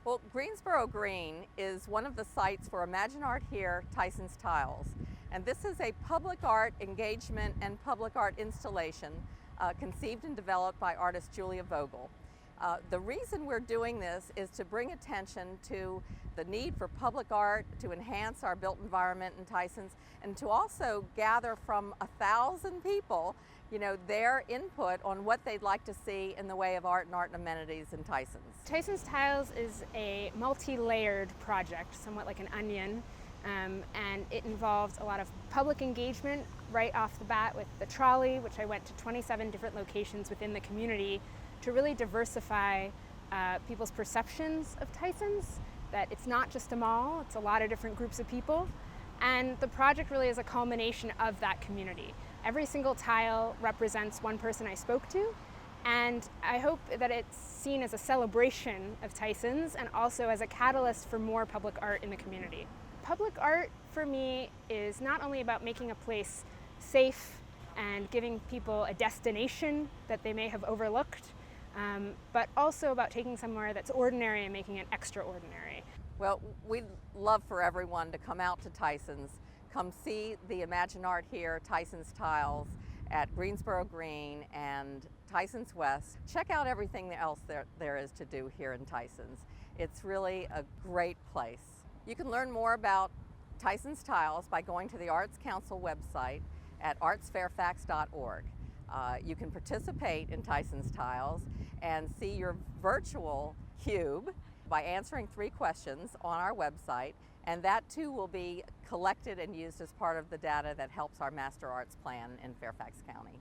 Well, Greensboro Green is one of the sites for Imagine Art Here, Tysons Tiles. And this is a public art engagement and public art installation conceived and developed by artist Julia Vogel. The reason we're doing this is to bring attention to the need for public art, to enhance our built environment in Tysons, and to also gather from 1,000 people, their input on what they'd like to see in the way of art and art and amenities in Tysons. Tysons Tiles is a multi-layered project, somewhat like an onion, and it involves a lot of public engagement right off the bat with the trolley, which I went to 27 different locations within the community to really diversify people's perceptions of Tysons, that it's not just a mall, it's a lot of different groups of people. And the project really is a culmination of that community. Every single tile represents one person I spoke to, and I hope that it's seen as a celebration of Tysons and also as a catalyst for more public art in the community. Public art for me is not only about making a place safe and giving people a destination that they may have overlooked, but also about taking somewhere that's ordinary and making it extraordinary. Well, we'd love for everyone to come out to Tysons, come see the Imagine Art Here, Tysons Tiles at Greensboro Green and Tysons West. Check out everything else there is to do here in Tysons. It's really a great place. You can learn more about Tysons Tiles by going to the Arts Council website at artsfairfax.org. You can participate in Tysons Tiles and see your virtual cube by answering 3 questions on our website, and that too will be collected and used as part of the data that helps our Master Arts Plan in Fairfax County.